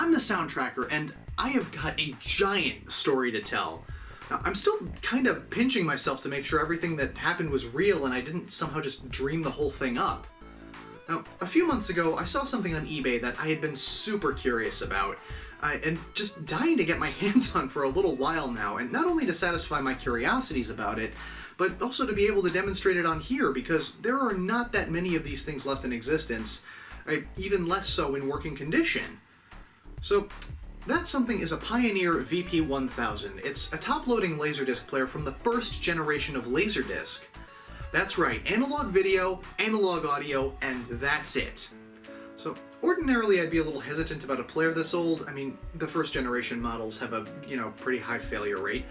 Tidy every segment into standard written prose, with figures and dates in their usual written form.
I'm the soundtracker, and I have got a giant story to tell. Now, I'm still kind of pinching myself to make sure everything that happened was real and I didn't somehow just dream the whole thing up. Now, a few months ago, I saw something on eBay that I had been super curious about, and just dying to get my hands on for a little while now, and not only to satisfy my curiosities about it, but also to be able to demonstrate it on here, because there are not that many of these things left in existence, even less so in working condition. So, that something is a Pioneer VP1000. It's a top-loading Laserdisc player from the first generation of Laserdisc. That's right, analog video, analog audio, and that's it. So, ordinarily I'd be a little hesitant about a player this old. I mean, the first generation models have a, pretty high failure rate.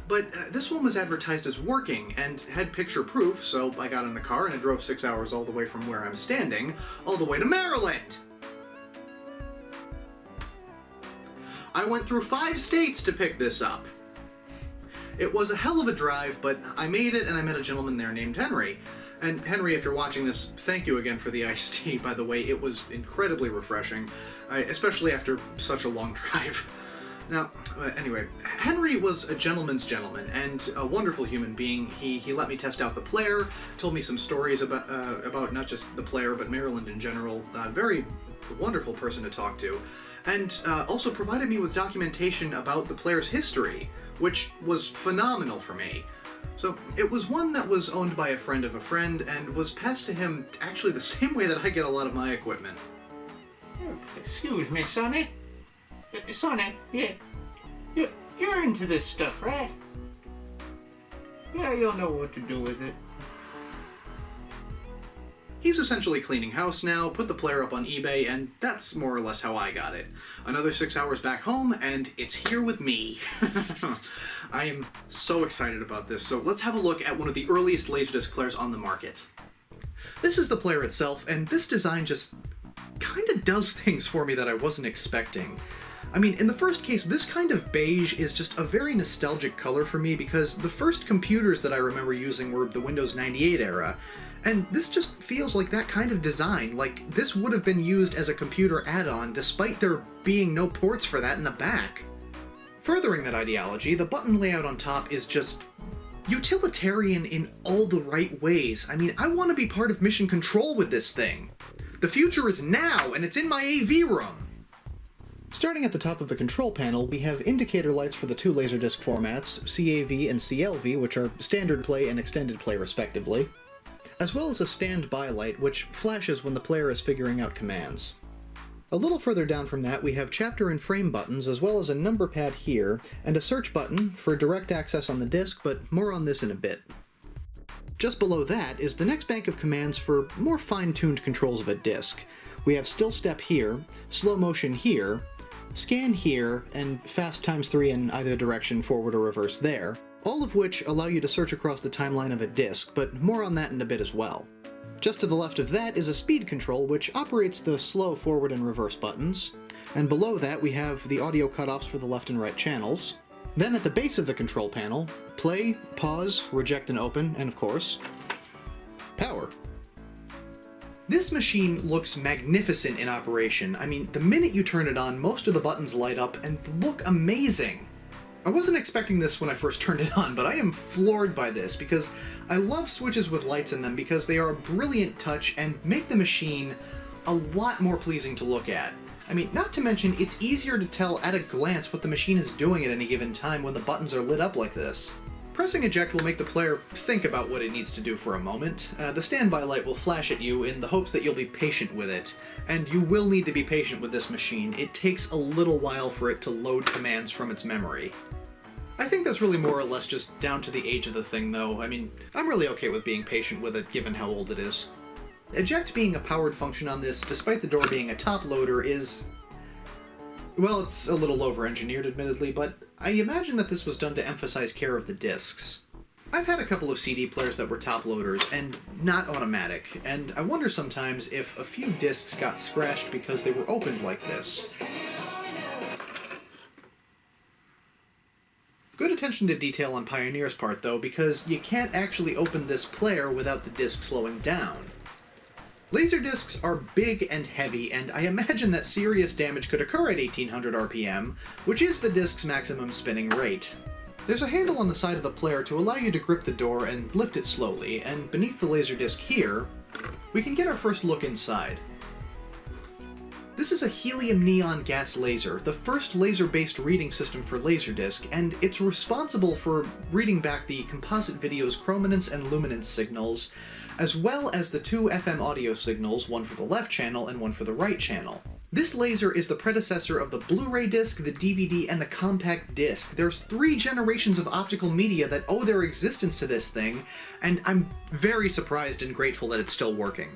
But this one was advertised as working and had picture proof, so I got in the car and I drove 6 hours all the way from where I'm standing, all the way to Maryland! I went through 5 states to pick this up. It was a hell of a drive, but I made it and I met a gentleman there named Henry. And Henry, if you're watching this, thank you again for the iced tea, by the way. It was incredibly refreshing, especially after such a long drive. Now, anyway, Henry was a gentleman's gentleman and a wonderful human being. He let me test out the player, told me some stories about not just the player, but Maryland in general. Very wonderful person to talk to. And also provided me with documentation about the player's history, which was phenomenal for me. So it was one that was owned by a friend of a friend and was passed to him actually the same way that I get a lot of my equipment. Excuse me, Sonny. Sonny, you're into this stuff, right? Yeah, you'll know what to do with it. He's essentially cleaning house now, put the player up on eBay, and that's more or less how I got it. Another 6 hours back home, and it's here with me. I am so excited about this, so let's have a look at one of the earliest Laserdisc players on the market. This is the player itself, and this design just kinda does things for me that I wasn't expecting. I mean, in the first case, this kind of beige is just a very nostalgic color for me because the first computers that I remember using were the Windows 98 era, and this just feels like that kind of design, like this would have been used as a computer add-on despite there being no ports for that in the back. Furthering that ideology, the button layout on top is just utilitarian in all the right ways. I mean, I want to be part of mission control with this thing. The future is now, and it's in my AV room! Starting at the top of the control panel, we have indicator lights for the 2 Laserdisc formats, CAV and CLV, which are standard play and extended play respectively, as well as a standby light, which flashes when the player is figuring out commands. A little further down from that, we have chapter and frame buttons, as well as a number pad here, and a search button for direct access on the disc, but more on this in a bit. Just below that is the next bank of commands for more fine-tuned controls of a disc. We have still step here, slow motion here, scan here, and fast ×3 in either direction, forward or reverse there, all of which allow you to search across the timeline of a disc, but more on that in a bit as well. Just to the left of that is a speed control, which operates the slow forward and reverse buttons, and below that we have the audio cutoffs for the left and right channels. Then at the base of the control panel, play, pause, reject and open, and of course, power. This machine looks magnificent in operation. I mean, the minute you turn it on, most of the buttons light up and look amazing. I wasn't expecting this when I first turned it on, but I am floored by this because I love switches with lights in them because they are a brilliant touch and make the machine a lot more pleasing to look at. I mean, not to mention, it's easier to tell at a glance what the machine is doing at any given time when the buttons are lit up like this. Pressing eject will make the player think about what it needs to do for a moment. The standby light will flash at you in the hopes that you'll be patient with it. And you will need to be patient with this machine. It takes a little while for it to load commands from its memory. I think that's really more or less just down to the age of the thing, though. I mean, I'm really okay with being patient with it, given how old it is. Eject being a powered function on this, despite the door being a top loader, is... well, it's a little over-engineered, admittedly, but I imagine that this was done to emphasize care of the discs. I've had a couple of CD players that were top loaders, and not automatic, and I wonder sometimes if a few discs got scratched because they were opened like this. Good attention to detail on Pioneer's part, though, because you can't actually open this player without the disc slowing down. Laserdiscs are big and heavy, and I imagine that serious damage could occur at 1800 RPM, which is the disc's maximum spinning rate. There's a handle on the side of the player to allow you to grip the door and lift it slowly, and beneath the Laserdisc here, we can get our first look inside. This is a helium neon gas laser, the first laser-based reading system for Laserdisc, and it's responsible for reading back the composite video's chrominance and luminance signals, as well as the two FM audio signals, one for the left channel and one for the right channel. This laser is the predecessor of the Blu-ray disc, the DVD, and the compact disc. There's 3 generations of optical media that owe their existence to this thing, and I'm very surprised and grateful that it's still working.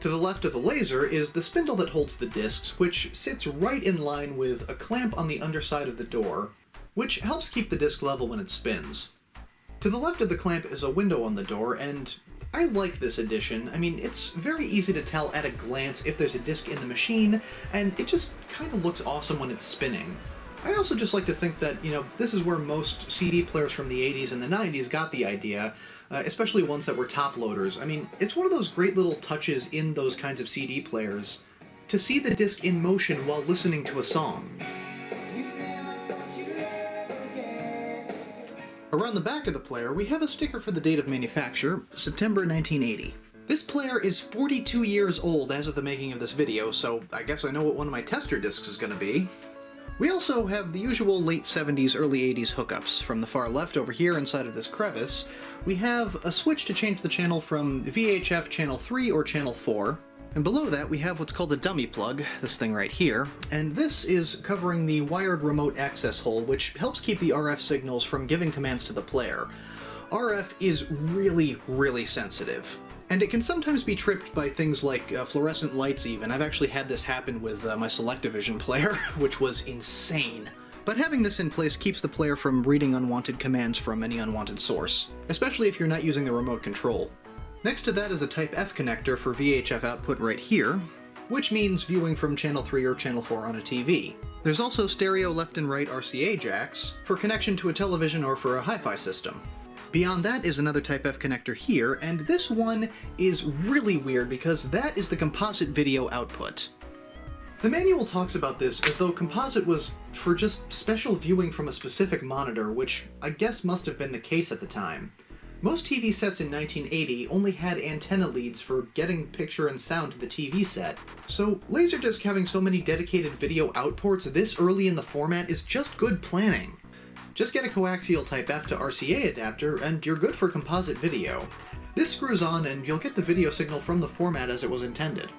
To the left of the laser is the spindle that holds the discs, which sits right in line with a clamp on the underside of the door, which helps keep the disc level when it spins. To the left of the clamp is a window on the door, and I like this addition. I mean, it's very easy to tell at a glance if there's a disc in the machine, and it just kind of looks awesome when it's spinning. I also just like to think that, this is where most CD players from the 80s and the 90s got the idea, especially ones that were top loaders. I mean, it's one of those great little touches in those kinds of CD players to see the disc in motion while listening to a song. Around the back of the player, we have a sticker for the date of manufacture, September 1980. This player is 42 years old as of the making of this video, so I guess I know what one of my tester discs is going to be. We also have the usual late 70s, early 80s hookups. From the far left over here inside of this crevice, we have a switch to change the channel from VHF channel 3 or channel 4. And below that we have what's called a dummy plug, this thing right here, and this is covering the wired remote access hole, which helps keep the RF signals from giving commands to the player. RF is really, really sensitive. And it can sometimes be tripped by things like fluorescent lights even. I've actually had this happen with my Selectavision player, which was insane. But having this in place keeps the player from reading unwanted commands from any unwanted source, especially if you're not using the remote control. Next to that is a Type F connector for VHF output right here, which means viewing from channel 3 or channel 4 on a TV. There's also stereo left and right RCA jacks for connection to a television or for a hi-fi system. Beyond that is another Type F connector here, and this one is really weird because that is the composite video output. The manual talks about this as though composite was for just special viewing from a specific monitor, which I guess must have been the case at the time. Most TV sets in 1980 only had antenna leads for getting picture and sound to the TV set, so Laserdisc having so many dedicated video outports this early in the format is just good planning. Just get a coaxial Type F to RCA adapter and you're good for composite video. This screws on and you'll get the video signal from the format as it was intended.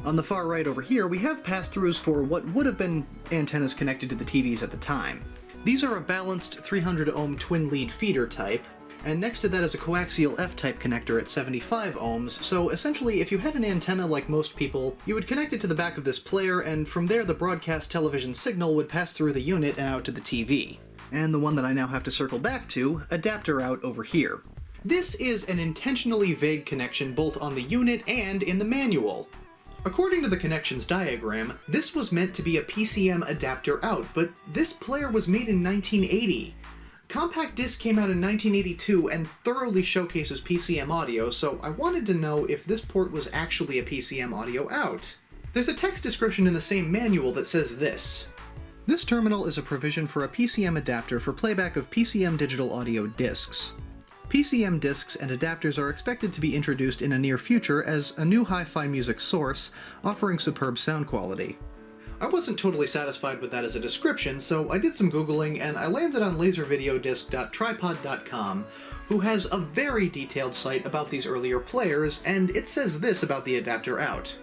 On the far right over here we have pass-throughs for what would have been antennas connected to the TVs at the time. These are a balanced 300 ohm twin lead feeder type, and next to that is a coaxial F-type connector at 75 ohms, so essentially if you had an antenna like most people, you would connect it to the back of this player, and from there the broadcast television signal would pass through the unit and out to the TV. And the one that I now have to circle back to, adapter out over here. This is an intentionally vague connection both on the unit and in the manual. According to the connections diagram, this was meant to be a PCM adapter out, but this player was made in 1980. Compact disc came out in 1982 and thoroughly showcases PCM audio, so I wanted to know if this port was actually a PCM audio out. There's a text description in the same manual that says this. This terminal is a provision for a PCM adapter for playback of PCM digital audio discs. PCM discs and adapters are expected to be introduced in a near future as a new hi-fi music source, offering superb sound quality. I wasn't totally satisfied with that as a description, so I did some Googling and I landed on laservideodisc.tripod.com, who has a very detailed site about these earlier players, and it says this about the adapter out.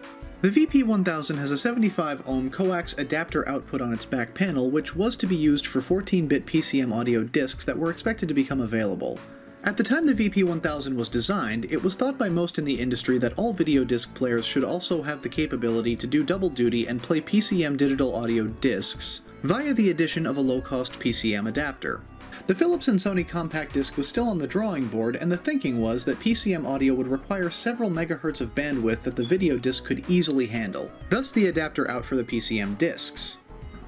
The VP1000 has a 75 ohm coax adapter output on its back panel, which was to be used for 14-bit PCM audio discs that were expected to become available. At the time the VP1000 was designed, it was thought by most in the industry that all video disc players should also have the capability to do double duty and play PCM digital audio discs via the addition of a low-cost PCM adapter. The Philips and Sony compact disc was still on the drawing board, and the thinking was that PCM audio would require several megahertz of bandwidth that the video disc could easily handle, thus the adapter out for the PCM discs.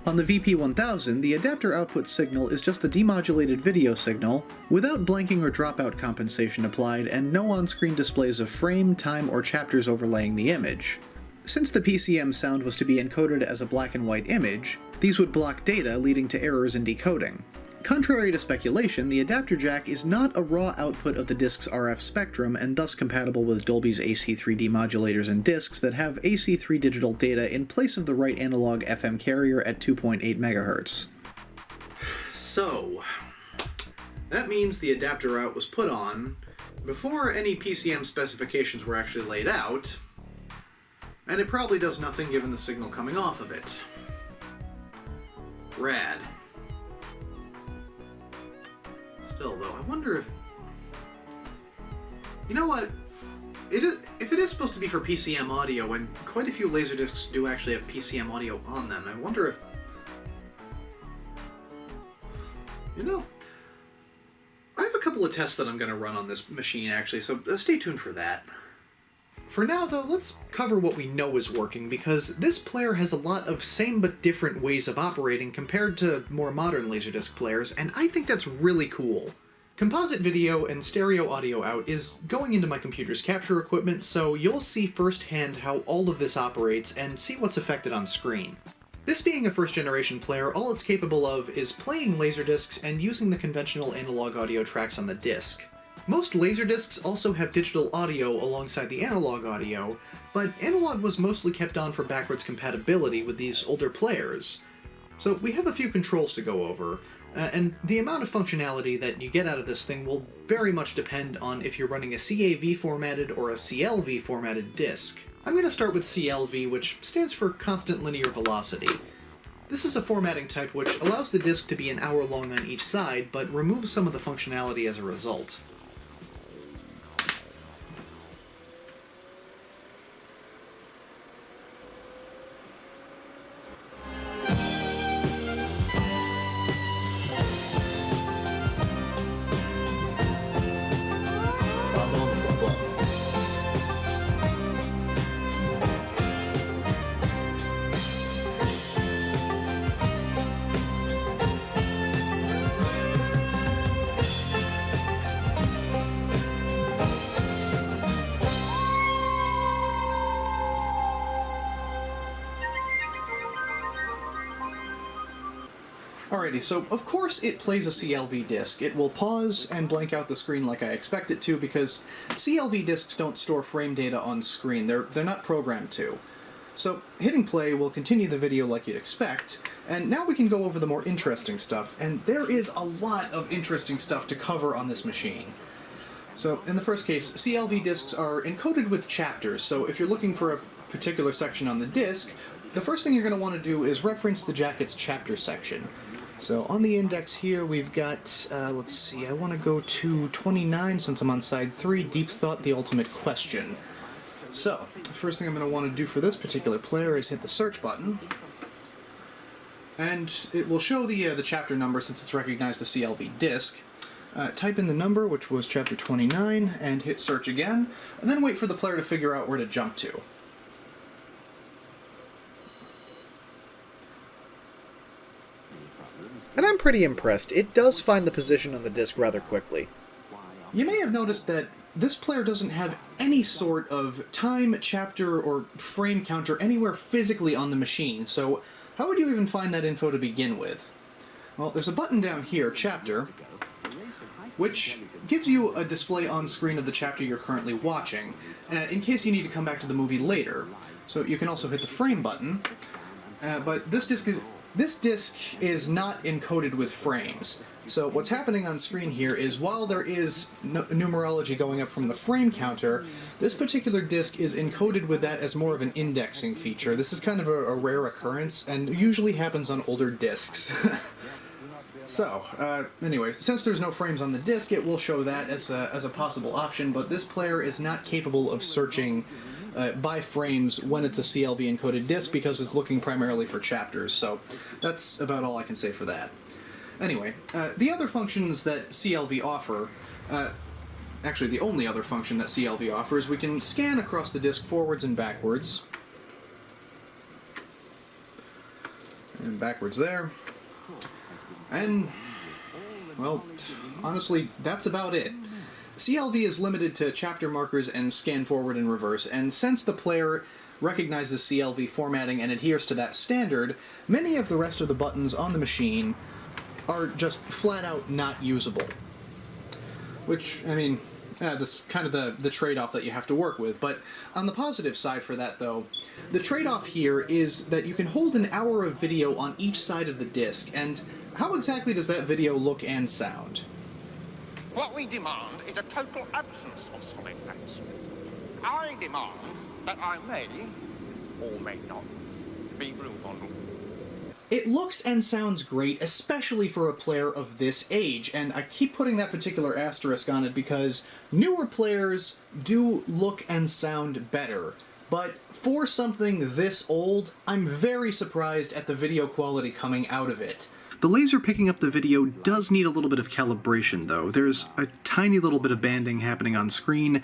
On the VP1000, the adapter output signal is just the demodulated video signal, without blanking or dropout compensation applied, and no on-screen displays of frame, time, or chapters overlaying the image. Since the PCM sound was to be encoded as a black and white image, these would block data, leading to errors in decoding. Contrary to speculation, the adapter jack is not a raw output of the disc's RF spectrum, and thus compatible with Dolby's AC3 demodulators and discs that have AC3 digital data in place of the right analog FM carrier at 2.8 MHz. So, that means the adapter out was put on before any PCM specifications were actually laid out, and it probably does nothing given the signal coming off of it. Rad. Still, though, I wonder if... You know what? If it is supposed to be for PCM audio, and quite a few Laserdiscs do actually have PCM audio on them, I wonder if... You know, I have a couple of tests that I'm going to run on this machine, actually, so stay tuned for that. For now, though, let's cover what we know is working, because this player has a lot of same but different ways of operating compared to more modern Laserdisc players, and I think that's really cool. Composite video and stereo audio out is going into my computer's capture equipment, so you'll see firsthand how all of this operates and see what's affected on screen. This being a first-generation player, all it's capable of is playing Laserdiscs and using the conventional analog audio tracks on the disc. Most Laserdiscs also have digital audio alongside the analog audio, but analog was mostly kept on for backwards compatibility with these older players. So we have a few controls to go over, and the amount of functionality that you get out of this thing will very much depend on if you're running a CAV formatted or a CLV formatted disc. I'm going to start with CLV, which stands for Constant Linear Velocity. This is a formatting type which allows the disc to be an hour long on each side, but removes some of the functionality as a result. Alrighty, so of course it plays a CLV disc. It will pause and blank out the screen like I expect it to, because CLV discs don't store frame data on screen. They're not programmed to. So hitting play will continue the video like you'd expect, and now we can go over the more interesting stuff, and there is a lot of interesting stuff to cover on this machine. So in the first case, CLV discs are encoded with chapters, so if you're looking for a particular section on the disc, the first thing you're going to want to do is reference the jacket's chapter section. So on the index here we've got, let's see, I want to go to 29 since I'm on side 3, Deep Thought, the Ultimate Question. So, the first thing I'm going to want to do for this particular player is hit the search button, and it will show the chapter number since it's recognized a CLV disc. Type in the number, which was chapter 29, and hit search again, and then wait for the player to figure out where to jump to. And I'm pretty impressed. It does find the position on the disc rather quickly. You may have noticed that this player doesn't have any sort of time, chapter, or frame counter anywhere physically on the machine, so how would you even find that info to begin with? Well, there's a button down here, Chapter, which gives you a display on screen of the chapter you're currently watching, in case you need to come back to the movie later. So you can also hit the Frame button, but this disc is not encoded with frames. So what's happening on screen here is while there is numerology going up from the frame counter, this particular disc is encoded with that as more of an indexing feature. This is kind of a rare occurrence and usually happens on older discs. So, anyway, since there's no frames on the disc, it will show that as a possible option, but this player is not capable of searching by frames when it's a CLV encoded disc because it's looking primarily for chapters, so that's about all I can say for that. Anyway, the other functions that CLV offer, actually the only other function that CLV offers, we can scan across the disc forwards and backwards. And backwards there. And, well, honestly, that's about it. CLV is limited to chapter markers and scan forward and reverse, and since the player recognizes CLV formatting and adheres to that standard, many of the rest of the buttons on the machine are just flat out not usable. Which, I mean, that's kind of the trade-off that you have to work with. But on the positive side for that, though, the trade-off here is that you can hold an hour of video on each side of the disc, and how exactly does that video look and sound? What we demand is a total absence of solid face. I demand that I may, or may not, be blue bottle. It looks and sounds great, especially for a player of this age, and I keep putting that particular asterisk on it because newer players do look and sound better, but for something this old, I'm very surprised at the video quality coming out of it. The laser picking up the video does need a little bit of calibration, though. There's a tiny little bit of banding happening on screen,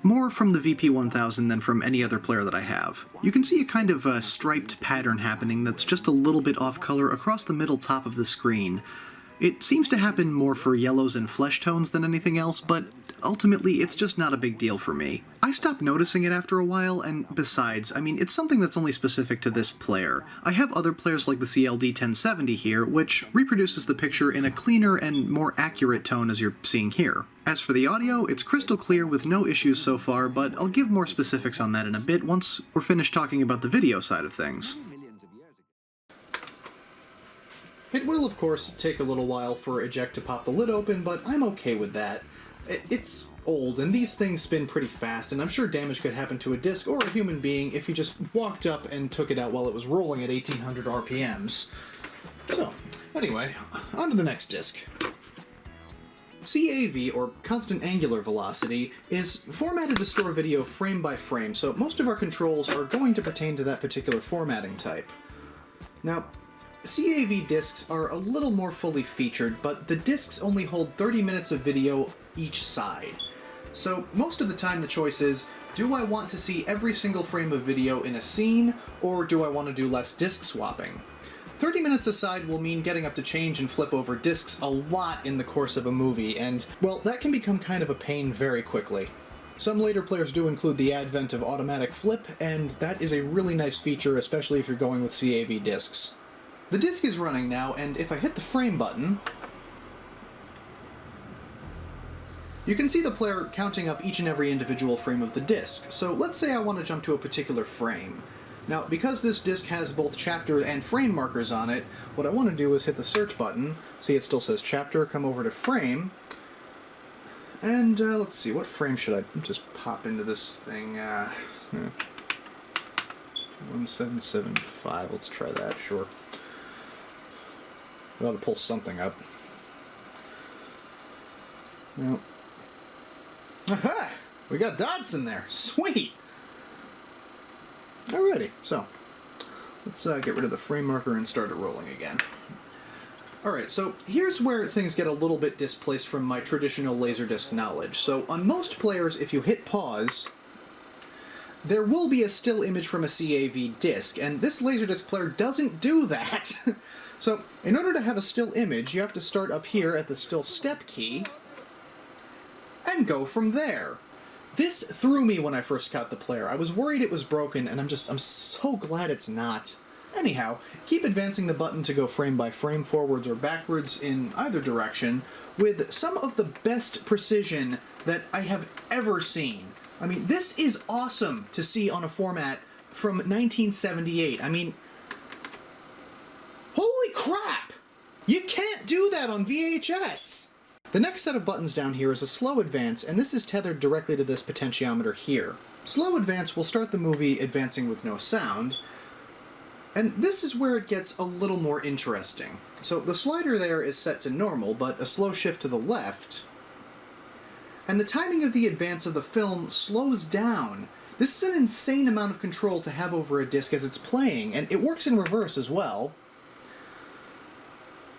more from the VP1000 than from any other player that I have. You can see a kind of striped pattern happening that's just a little bit off color across the middle top of the screen. It seems to happen more for yellows and flesh tones than anything else, but ultimately it's just not a big deal for me. I stopped noticing it after a while, and besides, I mean, it's something that's only specific to this player. I have other players like the CLD 1070 here, which reproduces the picture in a cleaner and more accurate tone as you're seeing here. As for the audio, it's crystal clear with no issues so far, but I'll give more specifics on that in a bit once we're finished talking about the video side of things. It will, of course, take a little while for eject to pop the lid open, but I'm okay with that. It's old, and these things spin pretty fast, and I'm sure damage could happen to a disc or a human being if you just walked up and took it out while it was rolling at 1800 RPMs. So, anyway, on to the next disc. CAV, or Constant Angular Velocity, is formatted to store video frame by frame, so most of our controls are going to pertain to that particular formatting type. Now, CAV discs are a little more fully featured, but the discs only hold 30 minutes of video each side. So most of the time the choice is, do I want to see every single frame of video in a scene, or do I want to do less disc swapping? 30 minutes aside will mean getting up to change and flip over discs a lot in the course of a movie, and, well, that can become kind of a pain very quickly. Some later players do include the advent of automatic flip, and that is a really nice feature, especially if you're going with CAV discs. The disc is running now, and if I hit the frame button, you can see the player counting up each and every individual frame of the disc. So let's say I want to jump to a particular frame. Now, because this disc has both chapter and frame markers on it, what I want to do is hit the search button. See, it still says chapter, come over to frame, and let's see, what frame should I just pop into this thing? 1775, let's try that, sure. We ought to pull something up. No. Aha! We got dots in there! Sweet! Alrighty, so let's get rid of the frame marker and start it rolling again. Alright, so here's where things get a little bit displaced from my traditional Laserdisc knowledge. So on most players, if you hit pause, there will be a still image from a CAV disc, and this Laserdisc player doesn't do that! So, in order to have a still image, you have to start up here at the still step key, and go from there. This threw me when I first got the player. I was worried it was broken, and I'm so glad it's not. Anyhow, keep advancing the button to go frame by frame, forwards or backwards in either direction, with some of the best precision that I have ever seen. I mean, this is awesome to see on a format from 1978. I mean, holy crap! You can't do that on VHS! The next set of buttons down here is a slow advance, and this is tethered directly to this potentiometer here. Slow advance will start the movie advancing with no sound, and this is where it gets a little more interesting. So the slider there is set to normal, but a slow shift to the left, and the timing of the advance of the film slows down. This is an insane amount of control to have over a disc as it's playing, and it works in reverse as well.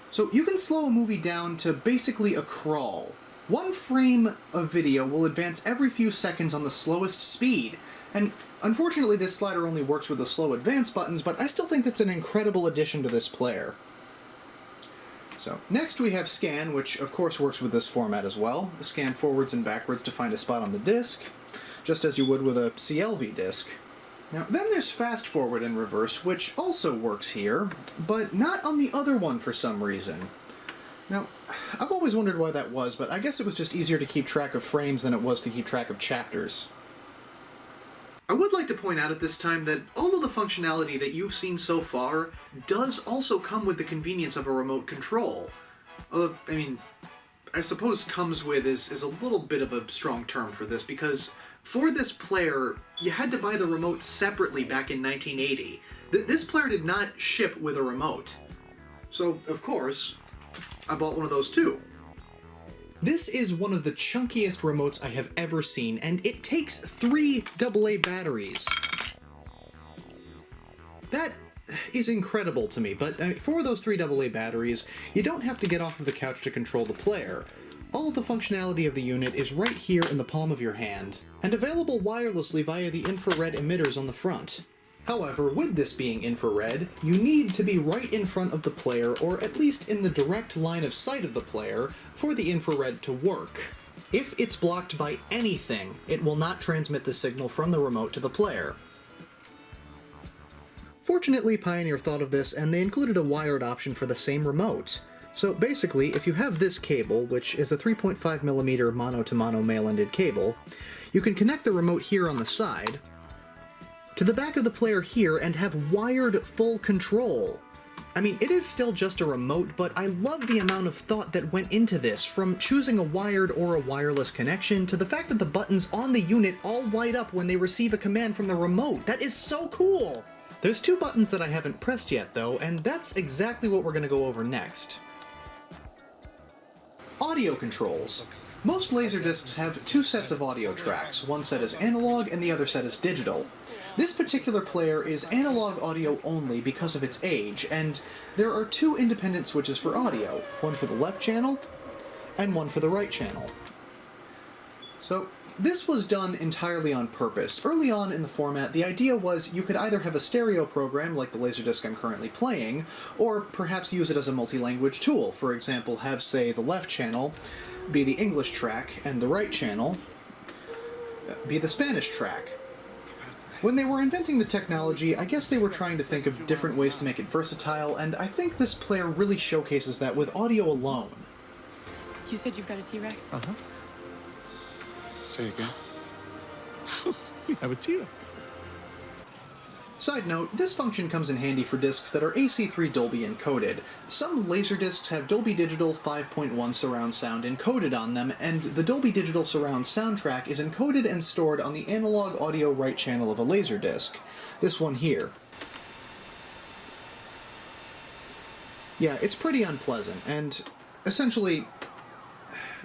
So you can slow a movie down to basically a crawl. One frame of video will advance every few seconds on the slowest speed, and Unfortunately, this slider only works with the slow advance buttons, but I still think that's an incredible addition to this player. So, next we have Scan, which of course works with this format as well. Scan forwards and backwards to find a spot on the disc, just as you would with a CLV disc. Now, then there's Fast Forward and Reverse, which also works here, but not on the other one for some reason. Now, I've always wondered why that was, but I guess it was just easier to keep track of frames than it was to keep track of chapters. I would like to point out at this time that all of the functionality that you've seen so far does also come with the convenience of a remote control. I suppose comes with is a little bit of a strong term for this, because for this player, you had to buy the remote separately back in 1980. This player did not ship with a remote. So, of course, I bought one of those too. This is one of the chunkiest remotes I have ever seen, and it takes 3 AA batteries. That is incredible to me, but for those 3 AA batteries, you don't have to get off of the couch to control the player. All of the functionality of the unit is right here in the palm of your hand, and available wirelessly via the infrared emitters on the front. However, with this being infrared, you need to be right in front of the player, or at least in the direct line of sight of the player, for the infrared to work. If it's blocked by anything, it will not transmit the signal from the remote to the player. Fortunately, Pioneer thought of this, and they included a wired option for the same remote. So basically, if you have this cable, which is a 3.5mm mono-to-mono male-ended cable, you can connect the remote here on the side to the back of the player here and have wired full control. I mean, it is still just a remote, but I love the amount of thought that went into this, from choosing a wired or a wireless connection to the fact that the buttons on the unit all light up when they receive a command from the remote. That is so cool! There's 2 buttons that I haven't pressed yet though, and that's exactly what we're going to go over next. Audio controls. Most Laserdiscs have 2 sets of audio tracks. One set is analog and the other set is digital. This particular player is analog audio only because of its age, and there are 2 independent switches for audio, one for the left channel and one for the right channel. So, this was done entirely on purpose. Early on in the format, the idea was you could either have a stereo program like the Laserdisc I'm currently playing, or perhaps use it as a multi-language tool. For example, have, say, the left channel be the English track and the right channel be the Spanish track. When they were inventing the technology, I guess they were trying to think of different ways to make it versatile, and I think this player really showcases that with audio alone. You said you've got a T-Rex? Uh-huh. Say again. We have a T-Rex. Side note, this function comes in handy for discs that are AC3 Dolby encoded. Some Laserdiscs have Dolby Digital 5.1 surround sound encoded on them, and the Dolby Digital surround soundtrack is encoded and stored on the analog audio right channel of a Laserdisc. This one here. Yeah, it's pretty unpleasant, and essentially,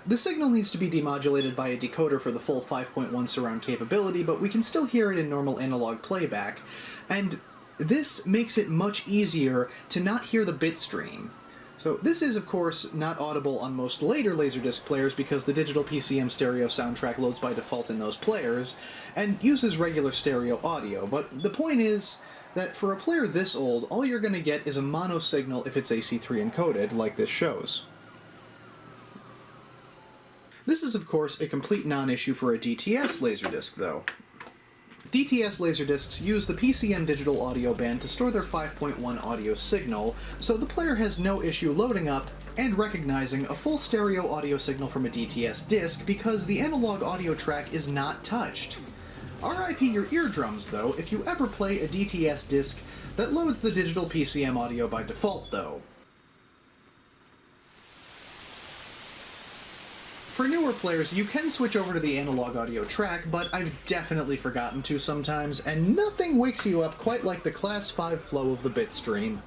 the signal needs to be demodulated by a decoder for the full 5.1 surround capability, but we can still hear it in normal analog playback, and this makes it much easier to not hear the bit stream. So this is, of course, not audible on most later Laserdisc players because the digital PCM stereo soundtrack loads by default in those players, and uses regular stereo audio, but the point is that for a player this old, all you're going to get is a mono signal if it's AC3 encoded, like this shows. This is, of course, a complete non-issue for a DTS Laserdisc, though. DTS Laserdiscs use the PCM digital audio band to store their 5.1 audio signal, so the player has no issue loading up and recognizing a full stereo audio signal from a DTS disc because the analog audio track is not touched. RIP your eardrums, though, if you ever play a DTS disc that loads the digital PCM audio by default, though. For newer players, you can switch over to the analog audio track, but I've definitely forgotten to sometimes, and nothing wakes you up quite like the Class 5 flow of the bit stream.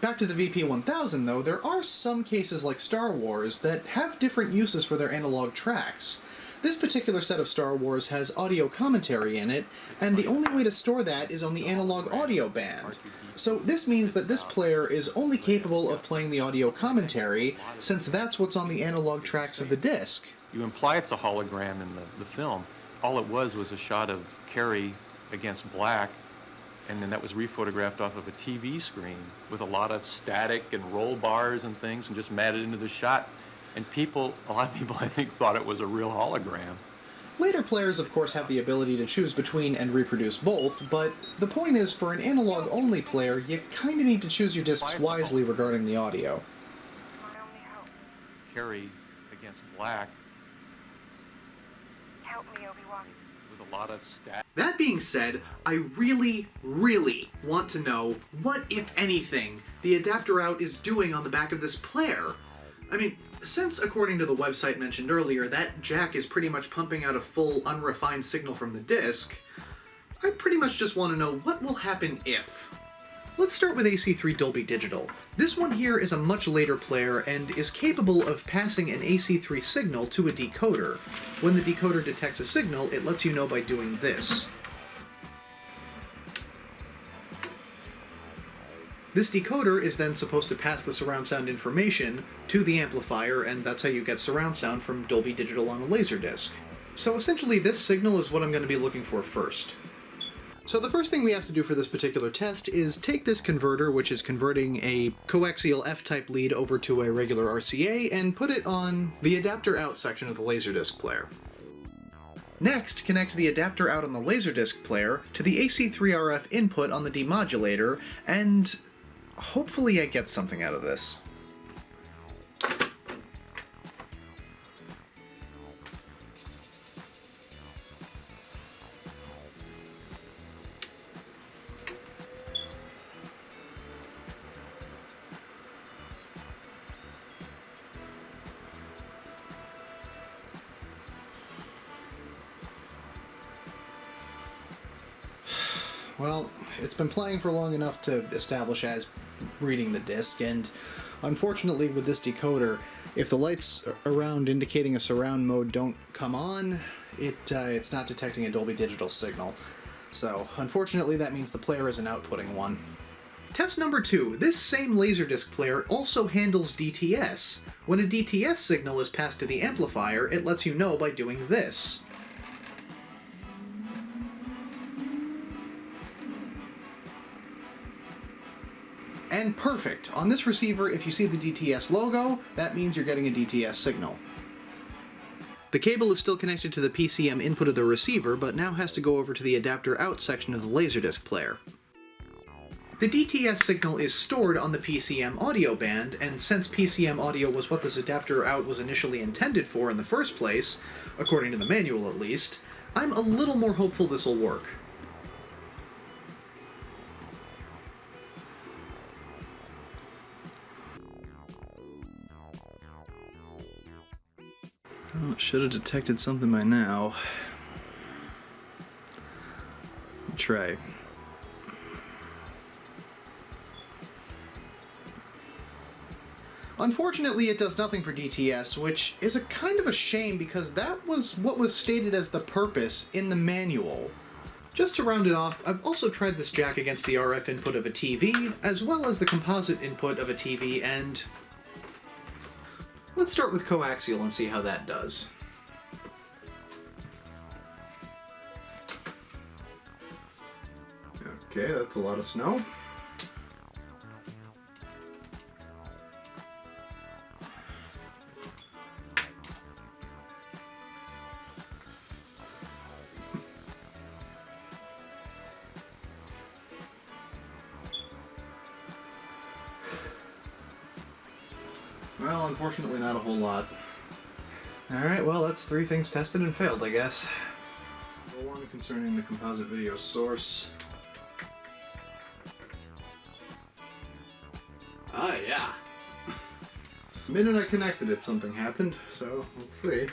Back to the VP1000 though, there are some cases like Star Wars that have different uses for their analog tracks. This particular set of Star Wars has audio commentary in it, and the only way to store that is on the analog audio band. So this means that this player is only capable of playing the audio commentary, since that's what's on the analog tracks of the disc. You imply it's a hologram in the film. all it was a shot of Carrie against black, and then that was rephotographed off of a TV screen with a lot of static and roll bars and things, and just matted into the shot. And a lot of people, I think, thought it was a real hologram. Later players, of course, have the ability to choose between and reproduce both, but the point is, for an analog-only player, you kinda need to choose your discs wisely regarding the audio. Carrie against black. Help me, Obi-Wan. With a lot of static. That being said, I really, really want to know what, if anything, the adapter out is doing on the back of this player. I mean, since, according to the website mentioned earlier, that jack is pretty much pumping out a full, unrefined signal from the disc, I pretty much just want to know what will happen if. Let's start with AC3 Dolby Digital. This one here is a much later player and is capable of passing an AC3 signal to a decoder. When the decoder detects a signal, it lets you know by doing this. This decoder is then supposed to pass the surround sound information to the amplifier, and that's how you get surround sound from Dolby Digital on a Laserdisc. So essentially this signal is what I'm going to be looking for first. So the first thing we have to do for this particular test is take this converter, which is converting a coaxial F-type lead over to a regular RCA, and put it on the adapter out section of the Laserdisc player. Next, connect the adapter out on the Laserdisc player to the AC3RF input on the demodulator, and hopefully I get something out of this. Well, it's been playing for long enough to establish as reading the disc, and unfortunately with this decoder, if the lights around indicating a surround mode don't come on, it's not detecting a Dolby Digital signal. So, unfortunately that means the player isn't outputting one. Test number 2. This same Laserdisc player also handles DTS. When a DTS signal is passed to the amplifier, it lets you know by doing this. And perfect! On this receiver, if you see the DTS logo, that means you're getting a DTS signal. The cable is still connected to the PCM input of the receiver, but now has to go over to the adapter out section of the Laserdisc player. The DTS signal is stored on the PCM audio band, and since PCM audio was what this adapter out was initially intended for in the first place, according to the manual at least, I'm a little more hopeful this will work. Well, it should have detected something by now. Try. Unfortunately, it does nothing for DTS, which is a kind of a shame because that was what was stated as the purpose in the manual. Just to round it off, I've also tried this jack against the RF input of a TV, as well as the composite input of a TV, and let's start with coaxial and see how that does. Okay, that's a lot of snow. Well, unfortunately not a whole lot. Alright, well, that's 3 things tested and failed, I guess. One concerning the composite video source. Ah, yeah. The minute I connected it, something happened, so let's see.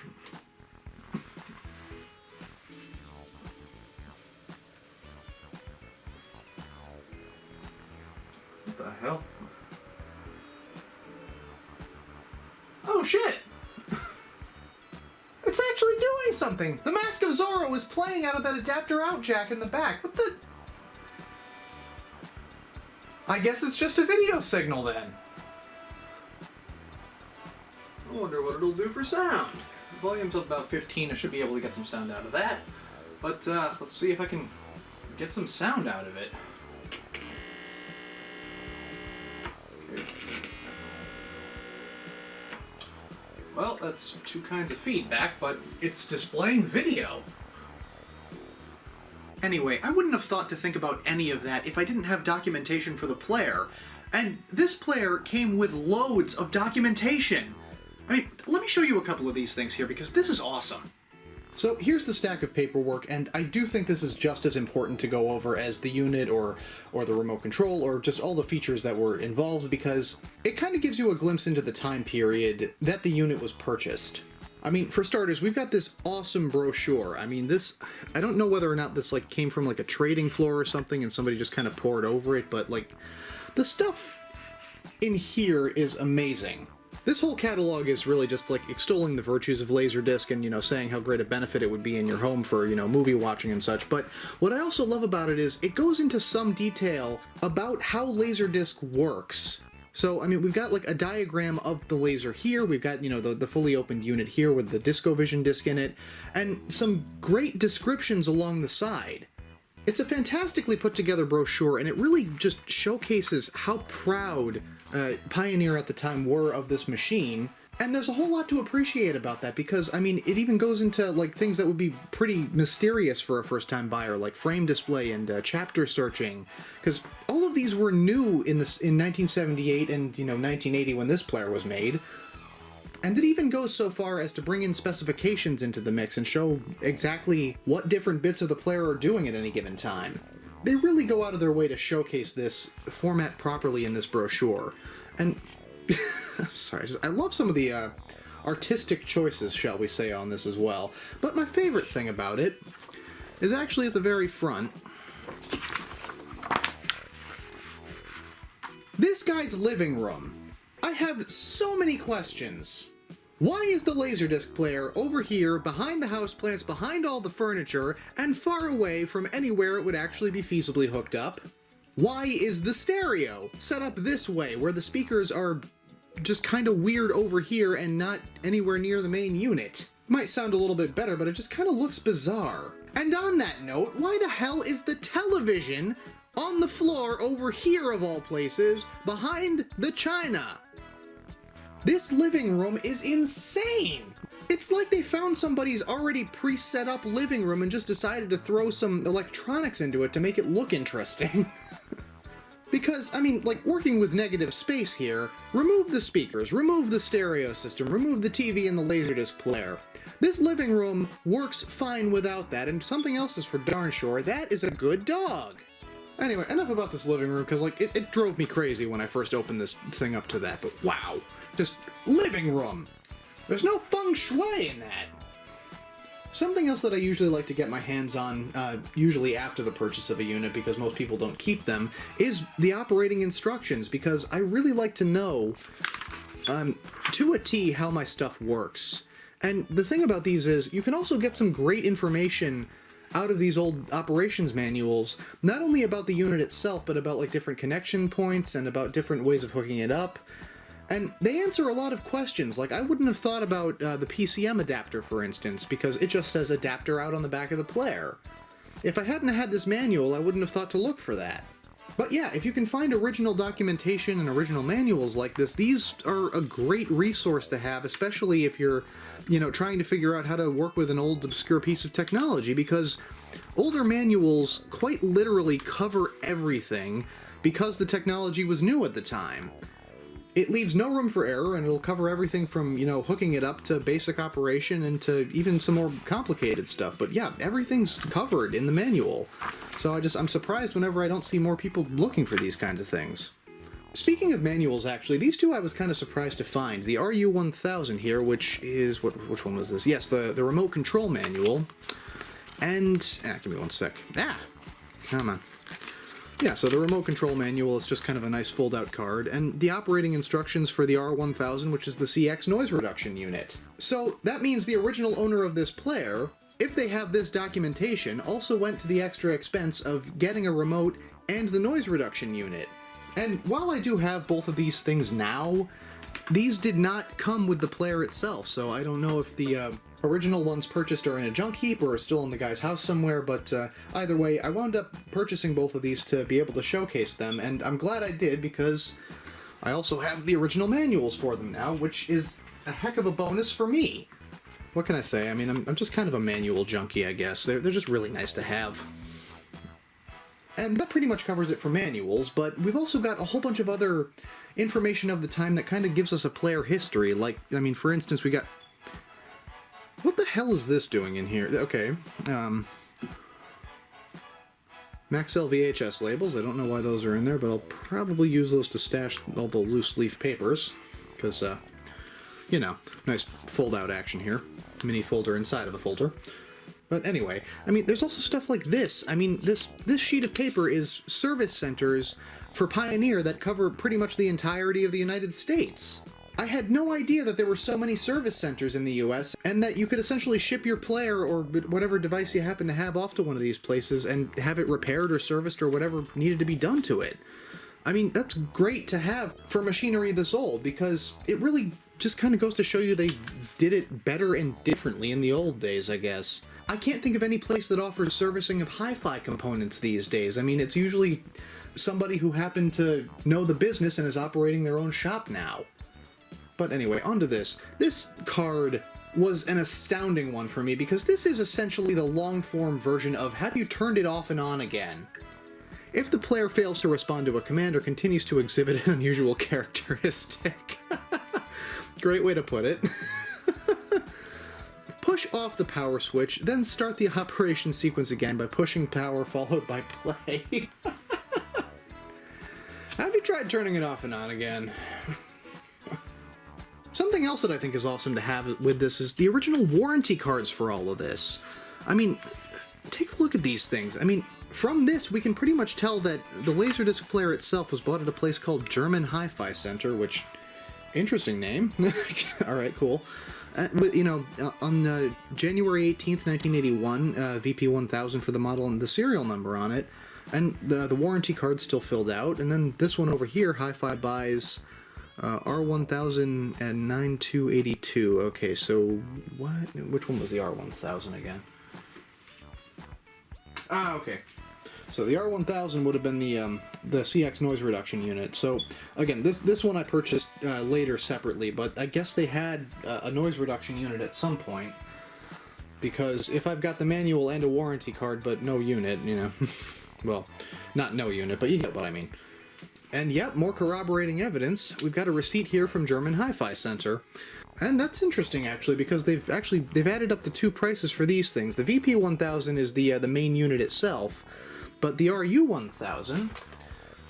What the hell? Oh shit! It's actually doing something! The Mask of Zorro is playing out of that adapter out jack in the back. What the? I guess it's just a video signal then. I wonder what it'll do for sound. The volume's up about 15, I should be able to get some sound out of that. But let's see if I can get some sound out of it. Okay. Well, that's two kinds of feedback, but it's displaying video. Anyway, I wouldn't have thought to think about any of that if I didn't have documentation for the player. And this player came with loads of documentation. I mean, let me show you a couple of these things here, because this is awesome. So here's the stack of paperwork, and I do think this is just as important to go over as the unit or the remote control or just all the features that were involved, because it kind of gives you a glimpse into the time period that the unit was purchased. I mean, for starters, we've got this awesome brochure. I mean, this, I don't know whether or not this like came from like a trading floor or something and somebody just kind of poured over it, but like the stuff in here is amazing. This whole catalog is really just like extolling the virtues of Laserdisc and, you know, saying how great a benefit it would be in your home for, you know, movie watching and such. But what I also love about it is it goes into some detail about how Laserdisc works. So, I mean, we've got like a diagram of the laser here, we've got, you know, the fully opened unit here with the Discovision disc in it, and some great descriptions along the side. It's a fantastically put together brochure, and it really just showcases how proud Pioneer at the time were of this machine. And there's a whole lot to appreciate about that, because, I mean, it even goes into, like, things that would be pretty mysterious for a first-time buyer, like frame display and chapter searching, because all of these were new in 1978 and, you know, 1980 when this player was made. And it even goes so far as to bring in specifications into the mix and show exactly what different bits of the player are doing at any given time. They really go out of their way to showcase this format properly in this brochure. And I'm sorry, I love some of the artistic choices, shall we say, on this as well. But my favorite thing about it is actually at the very front. This guy's living room. I have so many questions. Why is the Laserdisc player over here, behind the houseplants, behind all the furniture, and far away from anywhere it would actually be feasibly hooked up? Why is the stereo set up this way, where the speakers are just kind of weird over here and not anywhere near the main unit? Might sound a little bit better, but it just kind of looks bizarre. And on that note, why the hell is the television on the floor over here of all places, behind the china? This living room is insane! It's like they found somebody's already pre-set up living room and just decided to throw some electronics into it to make it look interesting. Because, I mean, like, working with negative space here, remove the speakers, remove the stereo system, remove the TV and the Laserdisc player. This living room works fine without that, and something else is for darn sure, that is a good dog! Anyway, enough about this living room, because, like, it drove me crazy when I first opened this thing up to that, but wow! Just living room! There's no feng shui in that! Something else that I usually like to get my hands on, usually after the purchase of a unit, because most people don't keep them, is the operating instructions, because I really like to know, to a T, how my stuff works. And the thing about these is, you can also get some great information out of these old operations manuals, not only about the unit itself, but about like different connection points and about different ways of hooking it up. And they answer a lot of questions, like I wouldn't have thought about the PCM adapter, for instance, because it just says adapter out on the back of the player. If I hadn't had this manual, I wouldn't have thought to look for that. But yeah, if you can find original documentation and original manuals like this, these are a great resource to have, especially if you're, you know, trying to figure out how to work with an old obscure piece of technology, because older manuals quite literally cover everything because the technology was new at the time. It leaves no room for error, and it'll cover everything from, you know, hooking it up to basic operation and to even some more complicated stuff. But yeah, everything's covered in the manual. So I'm surprised whenever I don't see more people looking for these kinds of things. Speaking of manuals, actually, these two I was kind of surprised to find. The RU-1000 here, which is, which one was this? Yes, the remote control manual. And, give me one sec. Come on. Yeah, so the remote control manual is just kind of a nice fold-out card, and the operating instructions for the R1000, which is the CX noise reduction unit. So that means the original owner of this player, if they have this documentation, also went to the extra expense of getting a remote and the noise reduction unit. And while I do have both of these things now, these did not come with the player itself, so I don't know if the original ones purchased are in a junk heap or are still in the guy's house somewhere, but either way, I wound up purchasing both of these to be able to showcase them, and I'm glad I did because I also have the original manuals for them now, which is a heck of a bonus for me. What can I say? I mean, I'm just kind of a manual junkie, I guess. They're just really nice to have. And that pretty much covers it for manuals, but we've also got a whole bunch of other information of the time that kind of gives us a player history. Like, I mean, for instance, we got... What the hell is this doing in here? Okay, Maxell VHS labels. I don't know why those are in there, but I'll probably use those to stash all the loose leaf papers, because, you know, nice fold-out action here. Mini folder inside of a folder. But anyway, I mean, there's also stuff like this. I mean, this sheet of paper is service centers for Pioneer that cover pretty much the entirety of the United States. I had no idea that there were so many service centers in the US, and that you could essentially ship your player or whatever device you happen to have off to one of these places and have it repaired or serviced or whatever needed to be done to it. I mean, that's great to have for machinery this old, because it really just kind of goes to show you they did it better and differently in the old days, I guess. I can't think of any place that offers servicing of hi-fi components these days. I mean, it's usually somebody who happened to know the business and is operating their own shop now. But anyway, onto this. This card was an astounding one for me, because this is essentially the long-form version of have you turned it off and on again. If the player fails to respond to a command or continues to exhibit an unusual characteristic. Great way to put it. Push off the power switch, then start the operation sequence again by pushing power followed by play. Have you tried turning it off and on again? Something else that I think is awesome to have with this is the original warranty cards for all of this. I mean, take a look at these things. I mean, from this we can pretty much tell that the Laserdisc player itself was bought at a place called German Hi-Fi Center, which, interesting name. Alright, cool. You know, on January 18th, 1981, VP1000 for the model and the serial number on it, and the warranty card's still filled out, and then this one over here, Hi-Fi buys R1000 and 9282. Okay, so what? Which one was the R1000 again? Ah, okay. So the R1000 would have been the CX noise reduction unit. So again, this one I purchased later separately, but I guess they had a noise reduction unit at some point, because if I've got the manual and a warranty card but no unit, you know, well, not no unit, but you get what I mean. And yep, more corroborating evidence. We've got a receipt here from German Hi-Fi Center. And that's interesting, actually, because they've added up the two prices for these things. The VP1000 is the main unit itself, but the RU1000,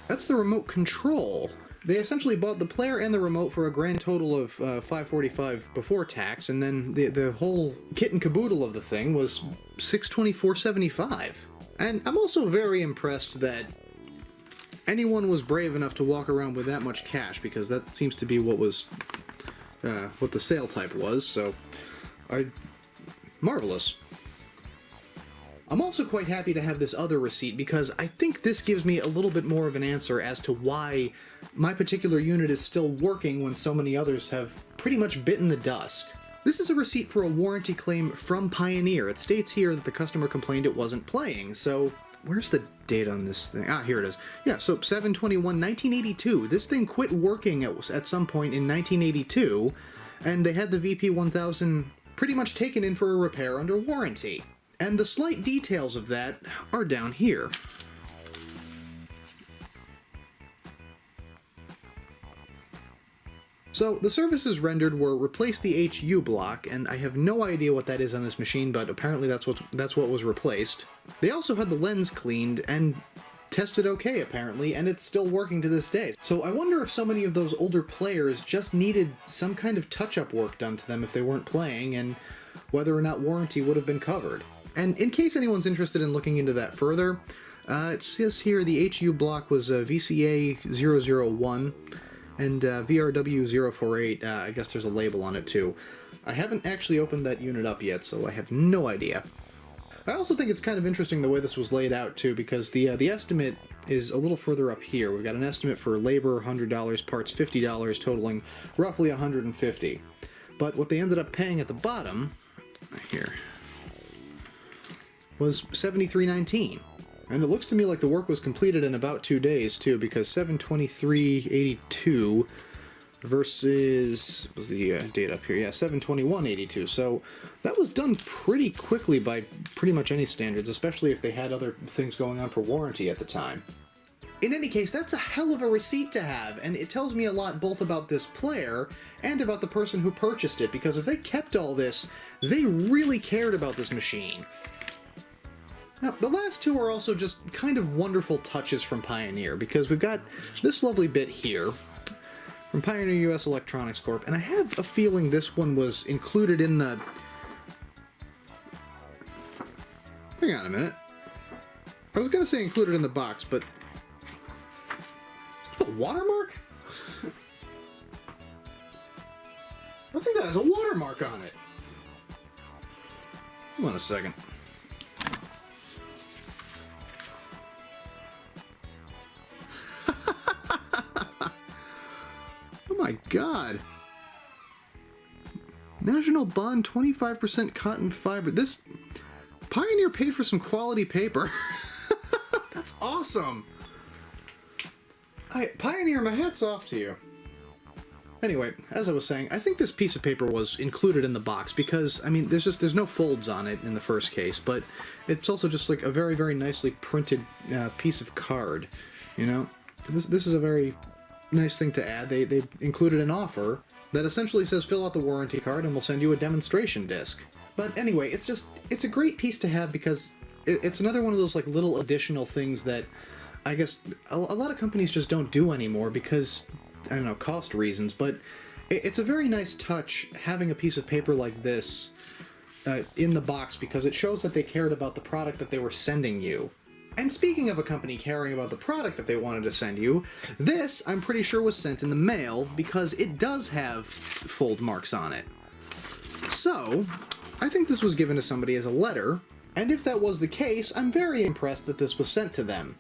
that's the remote control. They essentially bought the player and the remote for a grand total of $545 before tax, and then the whole kit and caboodle of the thing was $624.75. And I'm also very impressed that anyone was brave enough to walk around with that much cash, because that seems to be what the sale type was, so marvelous. I'm also quite happy to have this other receipt, because I think this gives me a little bit more of an answer as to why my particular unit is still working when so many others have pretty much bitten the dust. This is a receipt for a warranty claim from Pioneer. It states here that the customer complained it wasn't playing, so where's the date on this thing? Ah, here it is. Yeah, so 7/21/1982. This thing quit working at some point in 1982, and they had the VP1000 pretty much taken in for a repair under warranty. And the slight details of that are down here. So the services rendered were replace the HU block, and I have no idea what that is on this machine, but apparently that's what was replaced. They also had the lens cleaned and tested okay, apparently, and it's still working to this day. So I wonder if so many of those older players just needed some kind of touch-up work done to them if they weren't playing, and whether or not warranty would have been covered. And in case anyone's interested in looking into that further, it says here the HU block was VCA 001 and VRW 048. I guess there's a label on it too. I haven't actually opened that unit up yet, so I have no idea. I also think it's kind of interesting the way this was laid out too, because the estimate is a little further up here. We've got an estimate for labor, $100, parts $50, totaling roughly $150. But what they ended up paying at the bottom here, was $73.19. And it looks to me like the work was completed in about 2 days, too, because $723.82 versus, what was the date up here? Yeah, $721.82. So that was done pretty quickly by pretty much any standards, especially if they had other things going on for warranty at the time. In any case, that's a hell of a receipt to have, and it tells me a lot both about this player and about the person who purchased it, because if they kept all this, they really cared about this machine. Now, the last two are also just kind of wonderful touches from Pioneer, because we've got this lovely bit here from Pioneer US Electronics Corp., and I have a feeling this one was included in the... Hang on a minute. I was going to say included in the box, but... Is that a watermark? I think that has a watermark on it. Hold on a second. My God. National Bond 25% cotton fiber. This Pioneer paid for some quality paper. That's awesome. Pioneer, my hat's off to you. Anyway, as I was saying, I think this piece of paper was included in the box because, I mean, there's no folds on it in the first case, but it's also just like a very, very nicely printed piece of card, you know? This is a very nice thing to add. They included an offer that essentially says fill out the warranty card and we'll send you a demonstration disc. But anyway, it's a great piece to have because it's another one of those like little additional things that I guess a lot of companies just don't do anymore because, I don't know, cost reasons, but it's a very nice touch having a piece of paper like this in the box because it shows that they cared about the product that they were sending you. And speaking of a company caring about the product that they wanted to send you, this, I'm pretty sure, was sent in the mail because it does have fold marks on it. So, I think this was given to somebody as a letter, and if that was the case, I'm very impressed that this was sent to them.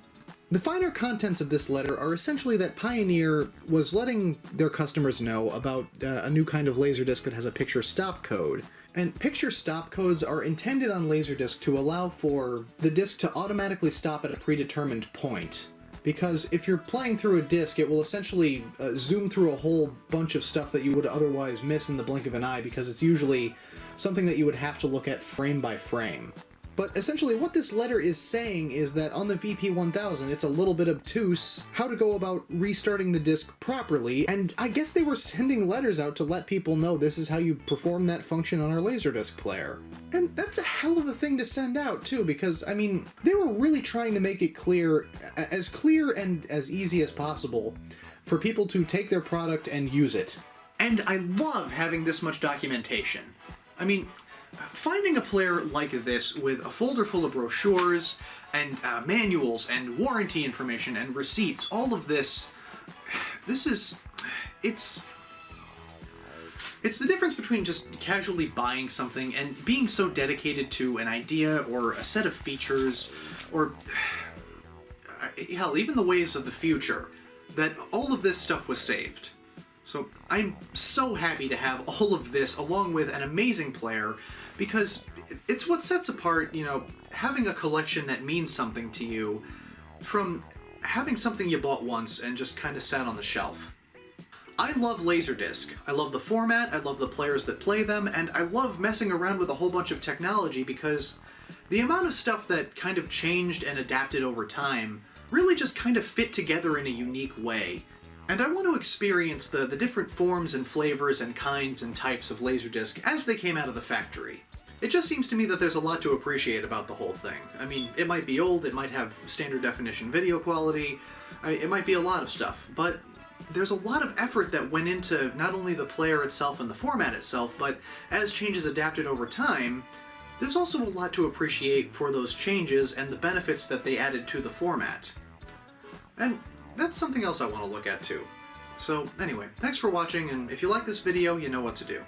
The finer contents of this letter are essentially that Pioneer was letting their customers know about a new kind of Laserdisc that has a picture stop code. And picture stop codes are intended on Laserdisc to allow for the disc to automatically stop at a predetermined point. Because if you're playing through a disc, it will essentially zoom through a whole bunch of stuff that you would otherwise miss in the blink of an eye because it's usually something that you would have to look at frame by frame. But essentially what this letter is saying is that on the VP1000 it's a little bit obtuse how to go about restarting the disc properly, and I guess they were sending letters out to let people know this is how you perform that function on our Laserdisc player. And that's a hell of a thing to send out too, because I mean, they were really trying to make it clear and as easy as possible for people to take their product and use it. And I love having this much documentation. I mean, finding a player like this with a folder full of brochures and manuals and warranty information and receipts, all of this, it's the difference between just casually buying something and being so dedicated to an idea or a set of features or, hell, even the ways of the future, that all of this stuff was saved. So I'm so happy to have all of this along with an amazing player because it's what sets apart, you know, having a collection that means something to you from having something you bought once and just kind of sat on the shelf. I love Laserdisc. I love the format, I love the players that play them, and I love messing around with a whole bunch of technology because the amount of stuff that kind of changed and adapted over time really just kind of fit together in a unique way. And I want to experience the different forms and flavors and kinds and types of Laserdisc as they came out of the factory. It just seems to me that there's a lot to appreciate about the whole thing. I mean, it might be old, it might have standard definition video quality, it might be a lot of stuff, but there's a lot of effort that went into not only the player itself and the format itself, but as changes adapted over time, there's also a lot to appreciate for those changes and the benefits that they added to the format. And that's something else I want to look at too. So anyway, thanks for watching, and if you like this video, you know what to do.